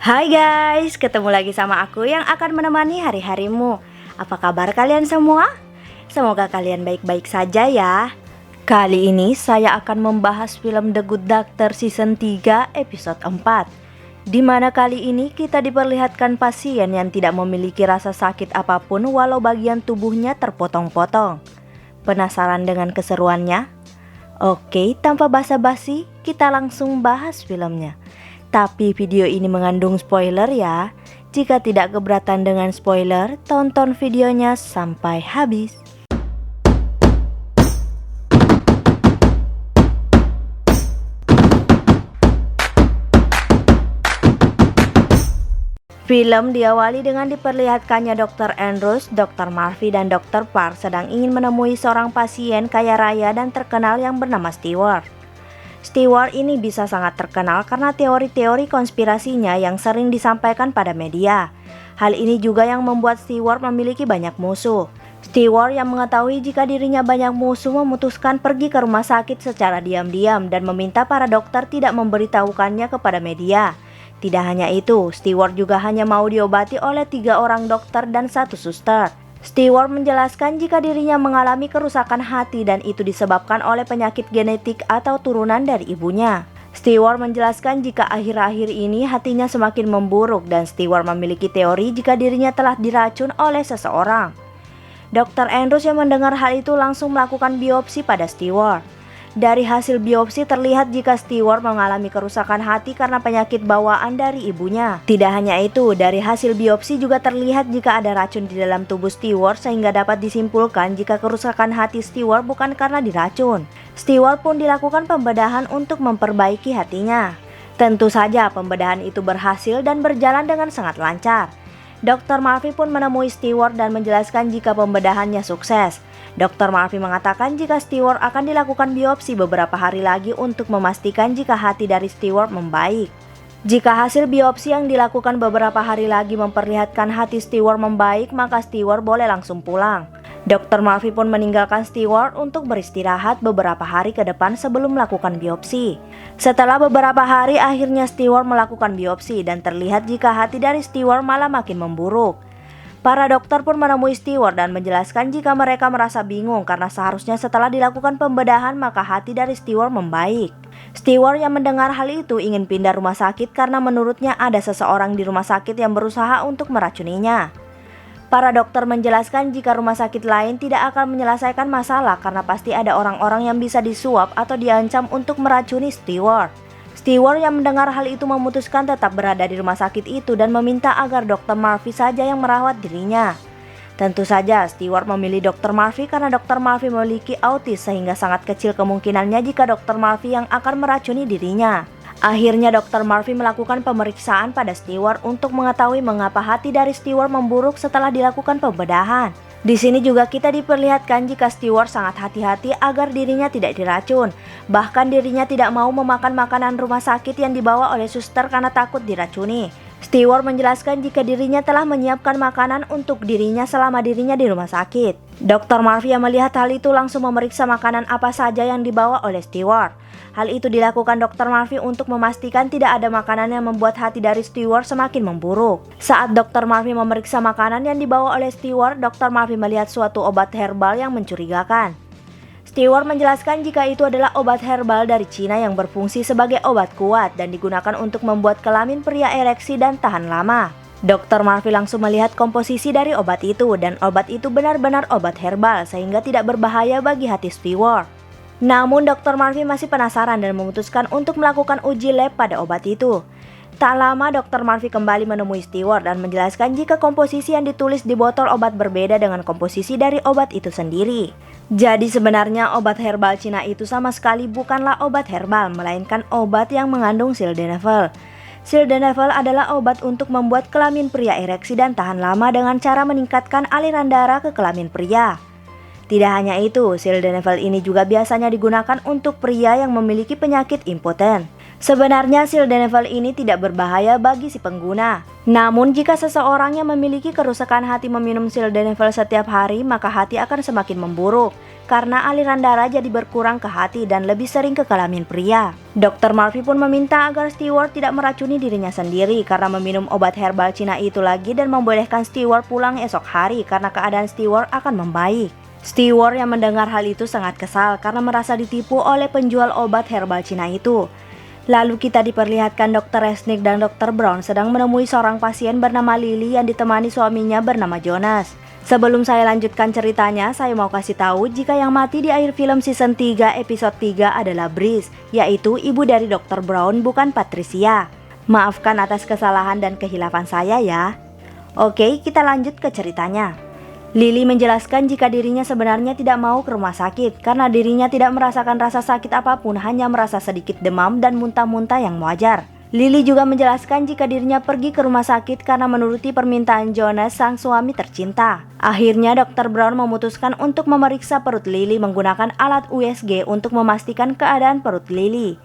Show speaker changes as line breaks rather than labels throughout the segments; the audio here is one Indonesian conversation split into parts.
Hai guys, ketemu lagi sama aku yang akan menemani hari-harimu. Apa kabar kalian semua? Semoga kalian baik-baik saja ya. Kali ini saya akan membahas film The Good Doctor Season 3 episode 4, di mana kali ini kita diperlihatkan pasien yang tidak memiliki rasa sakit apapun walau bagian tubuhnya terpotong-potong. Penasaran dengan keseruannya? Oke, tanpa basa-basi, kita langsung bahas filmnya. Tapi video ini mengandung spoiler ya. Jika tidak keberatan dengan spoiler, tonton videonya sampai habis. Film diawali dengan diperlihatkannya Dr. Andrews, Dr. Murphy, dan Dr. Park sedang ingin menemui seorang pasien kaya raya dan terkenal yang bernama Stewart. Stewart ini bisa sangat terkenal karena teori-teori konspirasinya yang sering disampaikan pada media. Hal ini juga yang membuat Stewart memiliki banyak musuh. Stewart yang mengetahui jika dirinya banyak musuh memutuskan pergi ke rumah sakit secara diam-diam dan meminta para dokter tidak memberitahukannya kepada media. Tidak hanya itu, Stewart juga hanya mau diobati oleh 3 orang dokter dan 1 suster. Stewart menjelaskan jika dirinya mengalami kerusakan hati dan itu disebabkan oleh penyakit genetik atau turunan dari ibunya. Stewart menjelaskan jika akhir-akhir ini hatinya semakin memburuk dan Stewart memiliki teori jika dirinya telah diracun oleh seseorang. Dr. Andrews yang mendengar hal itu langsung melakukan biopsi pada Stewart. Dari hasil biopsi terlihat jika Stewart mengalami kerusakan hati karena penyakit bawaan dari ibunya. Tidak hanya itu, dari hasil biopsi juga terlihat jika ada racun di dalam tubuh Stewart sehingga dapat disimpulkan jika kerusakan hati Stewart bukan karena diracun. Stewart pun dilakukan pembedahan untuk memperbaiki hatinya. Tentu saja pembedahan itu berhasil dan berjalan dengan sangat lancar. Dr. Murphy pun menemui Stewart dan menjelaskan jika pembedahannya sukses. Dr. Murphy mengatakan jika Stewart akan dilakukan biopsi beberapa hari lagi untuk memastikan jika hati dari Stewart membaik. Jika hasil biopsi yang dilakukan beberapa hari lagi memperlihatkan hati Stewart membaik, maka Stewart boleh langsung pulang. Dr. Murphy pun meninggalkan Stewart untuk beristirahat beberapa hari ke depan sebelum melakukan biopsi. Setelah beberapa hari, akhirnya Stewart melakukan biopsi dan terlihat jika hati dari Stewart malah makin memburuk. Para dokter pun menemui Stewart dan menjelaskan jika mereka merasa bingung karena seharusnya setelah dilakukan pembedahan maka hati dari Stewart membaik. Stewart yang mendengar hal itu ingin pindah rumah sakit karena menurutnya ada seseorang di rumah sakit yang berusaha untuk meracuninya. Para dokter menjelaskan jika rumah sakit lain tidak akan menyelesaikan masalah karena pasti ada orang-orang yang bisa disuap atau diancam untuk meracuni Stewart. Stewart yang mendengar hal itu memutuskan tetap berada di rumah sakit itu dan meminta agar Dr. Murphy saja yang merawat dirinya. Tentu saja Stewart memilih Dr. Murphy karena Dr. Murphy memiliki autis sehingga sangat kecil kemungkinannya jika Dr. Murphy yang akan meracuni dirinya. Akhirnya Dr. Murphy melakukan pemeriksaan pada Stewart untuk mengetahui mengapa hati dari Stewart memburuk setelah dilakukan pembedahan. Di sini juga kita diperlihatkan jika Stewart sangat hati-hati agar dirinya tidak diracun. Bahkan dirinya tidak mau memakan makanan rumah sakit yang dibawa oleh suster karena takut diracuni. Stewart menjelaskan jika dirinya telah menyiapkan makanan untuk dirinya selama dirinya di rumah sakit. Dr. Murphy yang melihat hal itu langsung memeriksa makanan apa saja yang dibawa oleh Stewart. Hal itu dilakukan Dr. Murphy untuk memastikan tidak ada makanan yang membuat hati dari Stewart semakin memburuk. Saat Dr. Murphy memeriksa makanan yang dibawa oleh Stewart, Dr. Murphy melihat suatu obat herbal yang mencurigakan. Stewart menjelaskan jika itu adalah obat herbal dari Cina yang berfungsi sebagai obat kuat dan digunakan untuk membuat kelamin pria ereksi dan tahan lama. Dr. Murphy langsung melihat komposisi dari obat itu dan obat itu benar-benar obat herbal sehingga tidak berbahaya bagi hati Stewart. Namun Dr. Murphy masih penasaran dan memutuskan untuk melakukan uji lab pada obat itu. Tak lama Dr. Murphy kembali menemui Stewart dan menjelaskan jika komposisi yang ditulis di botol obat berbeda dengan komposisi dari obat itu sendiri. Jadi sebenarnya obat herbal Cina itu sama sekali bukanlah obat herbal, melainkan obat yang mengandung sildenafil. Sildenafil adalah obat untuk membuat kelamin pria ereksi dan tahan lama dengan cara meningkatkan aliran darah ke kelamin pria. Tidak hanya itu, sildenafil ini juga biasanya digunakan untuk pria yang memiliki penyakit impoten. Sebenarnya sildenafil ini tidak berbahaya bagi si pengguna. Namun jika seseorang yang memiliki kerusakan hati meminum sildenafil setiap hari, maka hati akan semakin memburuk karena aliran darah jadi berkurang ke hati dan lebih sering ke kelamin pria. Dr. Murphy pun meminta agar Stewart tidak meracuni dirinya sendiri karena meminum obat herbal Cina itu lagi dan membolehkan Stewart pulang esok hari karena keadaan Stewart akan membaik. Stewart yang mendengar hal itu sangat kesal karena merasa ditipu oleh penjual obat herbal Cina itu. Lalu kita diperlihatkan Dr. Resnick dan Dr. Brown sedang menemui seorang pasien bernama Lily yang ditemani suaminya bernama Jonas. Sebelum saya lanjutkan ceritanya, saya mau kasih tahu jika yang mati di akhir film season 3 episode 3 adalah Breeze, yaitu ibu dari Dr. Brown bukan Patricia. Maafkan atas kesalahan dan kehilafan saya ya. Oke, kita lanjut ke ceritanya. Lily menjelaskan jika dirinya sebenarnya tidak mau ke rumah sakit karena dirinya tidak merasakan rasa sakit apapun, hanya merasa sedikit demam dan muntah-muntah yang wajar. Lily juga menjelaskan jika dirinya pergi ke rumah sakit karena menuruti permintaan Jonas, sang suami tercinta. Akhirnya Dr. Brown memutuskan untuk memeriksa perut Lily menggunakan alat USG untuk memastikan keadaan perut Lily.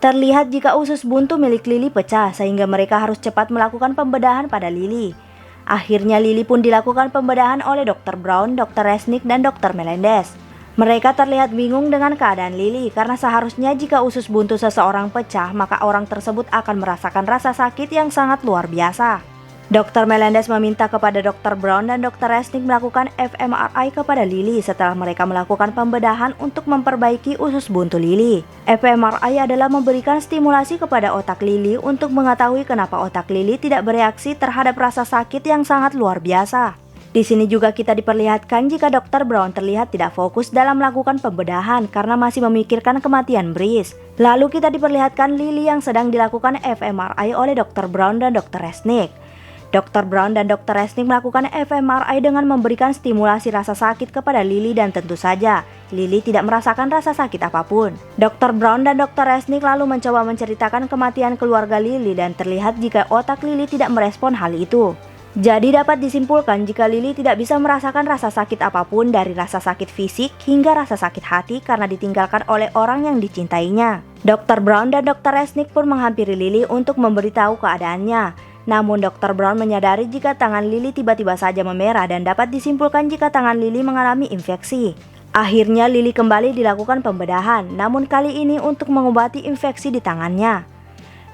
Terlihat jika usus buntu milik Lily pecah sehingga mereka harus cepat melakukan pembedahan pada Lily. Akhirnya Lily pun dilakukan pembedahan oleh Dr. Brown, Dr. Resnick, dan Dr. Melendez. Mereka terlihat bingung dengan keadaan Lily karena seharusnya jika usus buntu seseorang pecah maka orang tersebut akan merasakan rasa sakit yang sangat luar biasa. Dr. Melendez meminta kepada Dr. Brown dan Dr. Resnick melakukan fMRI kepada Lily setelah mereka melakukan pembedahan untuk memperbaiki usus buntu Lily. fMRI adalah memberikan stimulasi kepada otak Lily untuk mengetahui kenapa otak Lily tidak bereaksi terhadap rasa sakit yang sangat luar biasa. Di sini juga kita diperlihatkan jika Dr. Brown terlihat tidak fokus dalam melakukan pembedahan karena masih memikirkan kematian Breeze. Lalu kita diperlihatkan Lily yang sedang dilakukan fMRI oleh Dr. Brown dan Dr. Resnick. Dr. Brown dan Dr. Resnick melakukan fMRI dengan memberikan stimulasi rasa sakit kepada Lily dan tentu saja Lily tidak merasakan rasa sakit apapun. Dr. Brown dan Dr. Resnick lalu mencoba menceritakan kematian keluarga Lily dan terlihat jika otak Lily tidak merespon hal itu. Jadi dapat disimpulkan jika Lily tidak bisa merasakan rasa sakit apapun dari rasa sakit fisik hingga rasa sakit hati karena ditinggalkan oleh orang yang dicintainya. Dr. Brown dan Dr. Resnick pun menghampiri Lily untuk memberitahu keadaannya. Namun Dr. Brown menyadari jika tangan Lily tiba-tiba saja memerah dan dapat disimpulkan jika tangan Lily mengalami infeksi. Akhirnya Lily kembali dilakukan pembedahan, namun kali ini untuk mengobati infeksi di tangannya.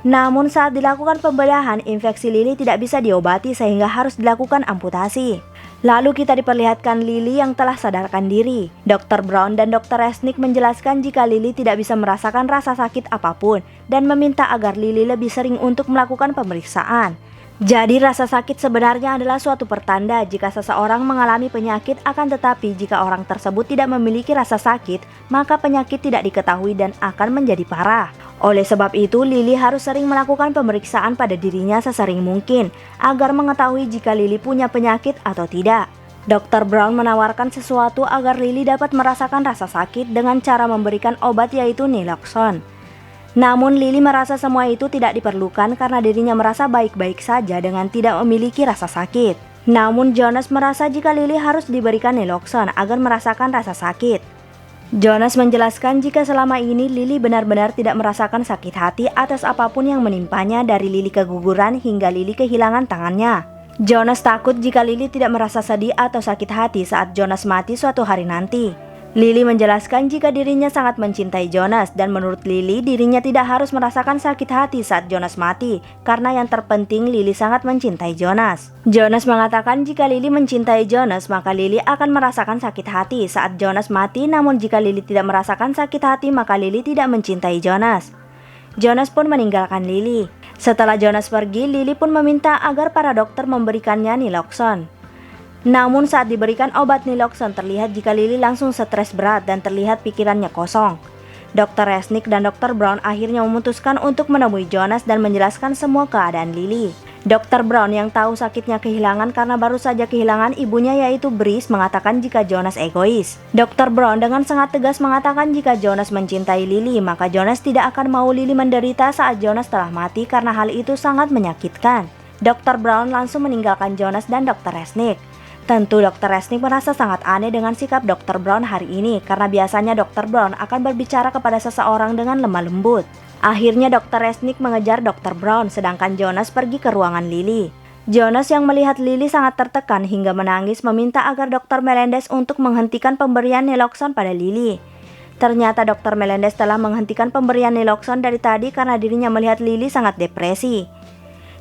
Namun saat dilakukan pembedahan, infeksi Lily tidak bisa diobati sehingga harus dilakukan amputasi. Lalu kita diperlihatkan Lily yang telah sadarkan diri. Dr. Brown dan Dr. Resnick menjelaskan jika Lily tidak bisa merasakan rasa sakit apapun dan meminta agar Lily lebih sering untuk melakukan pemeriksaan. Jadi rasa sakit sebenarnya adalah suatu pertanda jika seseorang mengalami penyakit, akan tetapi jika orang tersebut tidak memiliki rasa sakit, maka penyakit tidak diketahui dan akan menjadi parah. Oleh sebab itu, Lily harus sering melakukan pemeriksaan pada dirinya sesering mungkin agar mengetahui jika Lily punya penyakit atau tidak. Dr. Brown menawarkan sesuatu agar Lily dapat merasakan rasa sakit dengan cara memberikan obat yaitu Naloxone. Namun Lily merasa semua itu tidak diperlukan karena dirinya merasa baik-baik saja dengan tidak memiliki rasa sakit. Namun Jonas merasa jika Lily harus diberikan Naloxone agar merasakan rasa sakit. Jonas menjelaskan jika selama ini Lily benar-benar tidak merasakan sakit hati atas apapun yang menimpanya, dari Lily keguguran hingga Lily kehilangan tangannya. Jonas takut jika Lily tidak merasa sedih atau sakit hati saat Jonas mati suatu hari nanti. Lily menjelaskan jika dirinya sangat mencintai Jonas dan menurut Lily dirinya tidak harus merasakan sakit hati saat Jonas mati karena yang terpenting Lily sangat mencintai Jonas. Jonas mengatakan jika Lily mencintai Jonas maka Lily akan merasakan sakit hati saat Jonas mati, namun jika Lily tidak merasakan sakit hati maka Lily tidak mencintai Jonas. Jonas pun meninggalkan Lily. Setelah Jonas pergi, Lily pun meminta agar para dokter memberikannya Naloxone. Namun saat diberikan obat Naloxone terlihat jika Lily langsung stres berat dan terlihat pikirannya kosong. Dr. Resnick dan Dr. Brown akhirnya memutuskan untuk menemui Jonas dan menjelaskan semua keadaan Lily. Dr. Brown yang tahu sakitnya kehilangan karena baru saja kehilangan ibunya yaitu Breeze mengatakan jika Jonas egois. Dr. Brown dengan sangat tegas mengatakan jika Jonas mencintai Lily maka Jonas tidak akan mau Lily menderita saat Jonas telah mati karena hal itu sangat menyakitkan. Dr. Brown langsung meninggalkan Jonas dan Dr. Resnick. Tentu Dr. Resnick merasa sangat aneh dengan sikap Dr. Brown hari ini karena biasanya Dr. Brown akan berbicara kepada seseorang dengan lemah lembut. Akhirnya Dr. Resnick mengejar Dr. Brown, sedangkan Jonas pergi ke ruangan Lily. Jonas yang melihat Lily sangat tertekan hingga menangis meminta agar Dr. Melendez untuk menghentikan pemberian naloxone pada Lily. Ternyata Dr. Melendez telah menghentikan pemberian naloxone dari tadi karena dirinya melihat Lily sangat depresi.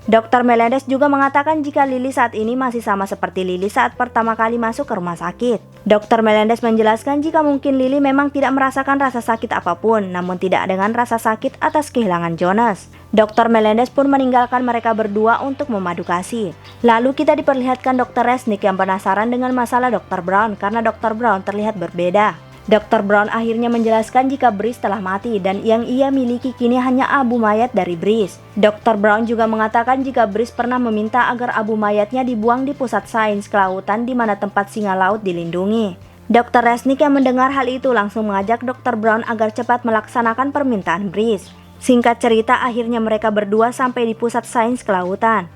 Dr. Melendez juga mengatakan jika Lily saat ini masih sama seperti Lily saat pertama kali masuk ke rumah sakit. Dr. Melendez menjelaskan jika mungkin Lily memang tidak merasakan rasa sakit apapun, namun tidak dengan rasa sakit atas kehilangan Jonas. Dr. Melendez pun meninggalkan mereka berdua untuk memadu kasih. Lalu kita diperlihatkan Dr. Resnick yang penasaran dengan masalah Dr. Brown karena Dr. Brown terlihat berbeda. Dr. Brown akhirnya menjelaskan jika Brice telah mati dan yang ia miliki kini hanya abu mayat dari Brice. Dr. Brown juga mengatakan jika Brice pernah meminta agar abu mayatnya dibuang di pusat sains kelautan di mana tempat singa laut dilindungi. Dr. Resnick yang mendengar hal itu langsung mengajak Dr. Brown agar cepat melaksanakan permintaan Brice. Singkat cerita, akhirnya mereka berdua sampai di pusat sains kelautan.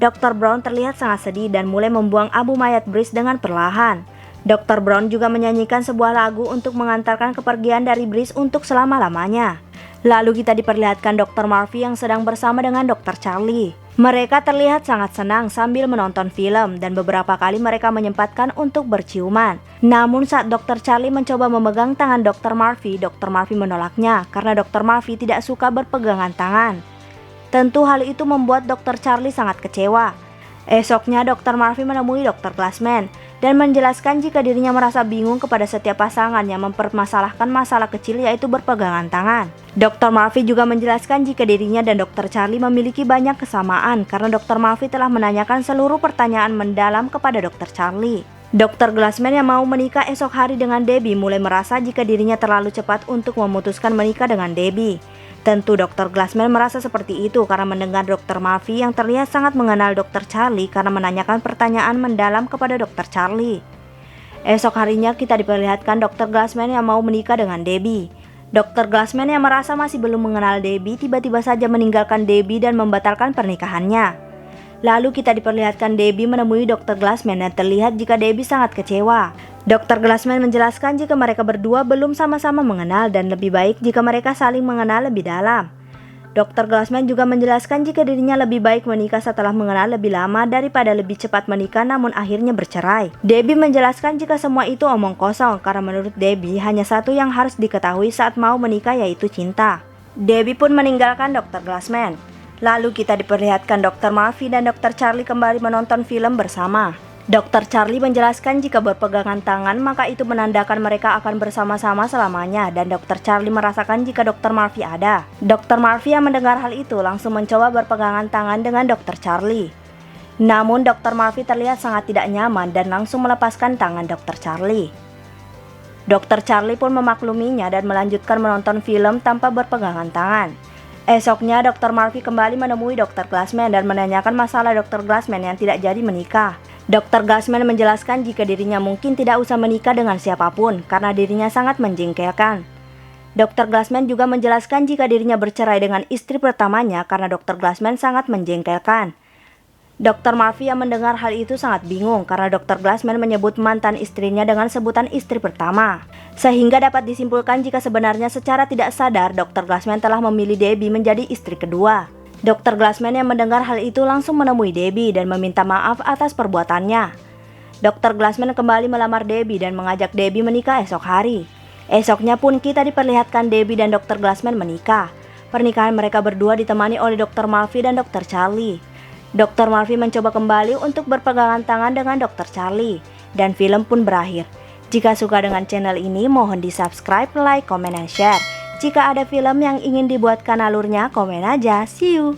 Dr. Brown terlihat sangat sedih dan mulai membuang abu mayat Brice dengan perlahan. Dr. Brown juga menyanyikan sebuah lagu untuk mengantarkan kepergian dari Brice untuk selama-lamanya. Lalu kita diperlihatkan Dr. Murphy yang sedang bersama dengan Dr. Charlie. Mereka terlihat sangat senang sambil menonton film dan beberapa kali mereka menyempatkan untuk berciuman. Namun saat Dr. Charlie mencoba memegang tangan Dr. Murphy menolaknya karena Dr. Murphy tidak suka berpegangan tangan. Tentu hal itu membuat Dr. Charlie sangat kecewa. Esoknya Dr. Murphy menemui Dr. Glassman dan menjelaskan jika dirinya merasa bingung kepada setiap pasangan yang mempermasalahkan masalah kecil yaitu berpegangan tangan. Dr. Murphy juga menjelaskan jika dirinya dan Dr. Charlie memiliki banyak kesamaan karena Dr. Murphy telah menanyakan seluruh pertanyaan mendalam kepada Dr. Charlie. Dr. Glassman yang mau menikah esok hari dengan Debbie mulai merasa jika dirinya terlalu cepat untuk memutuskan menikah dengan Debbie. Tentu Dr. Glassman merasa seperti itu karena mendengar Dr. Murphy yang terlihat sangat mengenal Dr. Charlie karena menanyakan pertanyaan mendalam kepada Dr. Charlie. Esok harinya kita diperlihatkan Dr. Glassman yang mau menikah dengan Debbie. Dr. Glassman yang merasa masih belum mengenal Debbie tiba-tiba saja meninggalkan Debbie dan membatalkan pernikahannya. Lalu kita diperlihatkan Debbie menemui Dr. Glassman dan terlihat jika Debbie sangat kecewa. Dr. Glassman menjelaskan jika mereka berdua belum sama-sama mengenal dan lebih baik jika mereka saling mengenal lebih dalam. Dr. Glassman juga menjelaskan jika dirinya lebih baik menikah setelah mengenal lebih lama daripada lebih cepat menikah namun akhirnya bercerai. Debbie menjelaskan jika semua itu omong kosong karena menurut Debbie hanya satu yang harus diketahui saat mau menikah yaitu cinta. Debbie pun meninggalkan Dr. Glassman. Lalu kita diperlihatkan Dr. Murphy dan Dr. Charlie kembali menonton film bersama. Dr. Charlie menjelaskan jika berpegangan tangan maka itu menandakan mereka akan bersama-sama selamanya dan Dr. Charlie merasakan jika Dr. Murphy ada. Dr. Murphy yang mendengar hal itu langsung mencoba berpegangan tangan dengan Dr. Charlie. Namun Dr. Murphy terlihat sangat tidak nyaman dan langsung melepaskan tangan Dr. Charlie. Dr. Charlie pun memakluminya dan melanjutkan menonton film tanpa berpegangan tangan. Esoknya Dr. Murphy kembali menemui Dr. Glassman dan menanyakan masalah Dr. Glassman yang tidak jadi menikah. Dr. Glassman menjelaskan jika dirinya mungkin tidak usah menikah dengan siapapun karena dirinya sangat menjengkelkan. Dr. Glassman juga menjelaskan jika dirinya bercerai dengan istri pertamanya karena Dr. Glassman sangat menjengkelkan. Dr. Murphy yang mendengar hal itu sangat bingung karena Dr. Glassman menyebut mantan istrinya dengan sebutan istri pertama. Sehingga dapat disimpulkan jika sebenarnya secara tidak sadar Dr. Glassman telah memilih Debbie menjadi istri kedua. Dr. Glassman yang mendengar hal itu langsung menemui Debbie dan meminta maaf atas perbuatannya. Dr. Glassman kembali melamar Debbie dan mengajak Debbie menikah esok hari. Esoknya pun kita diperlihatkan Debbie dan Dr. Glassman menikah. Pernikahan mereka berdua ditemani oleh Dr. Murphy dan Dr. Charlie. Dr. Murphy mencoba kembali untuk berpegangan tangan dengan Dr. Charlie. Dan film pun berakhir. Jika suka dengan channel ini, mohon di subscribe, like, komen, dan share. Jika ada film yang ingin dibuatkan alurnya, komen aja. See you!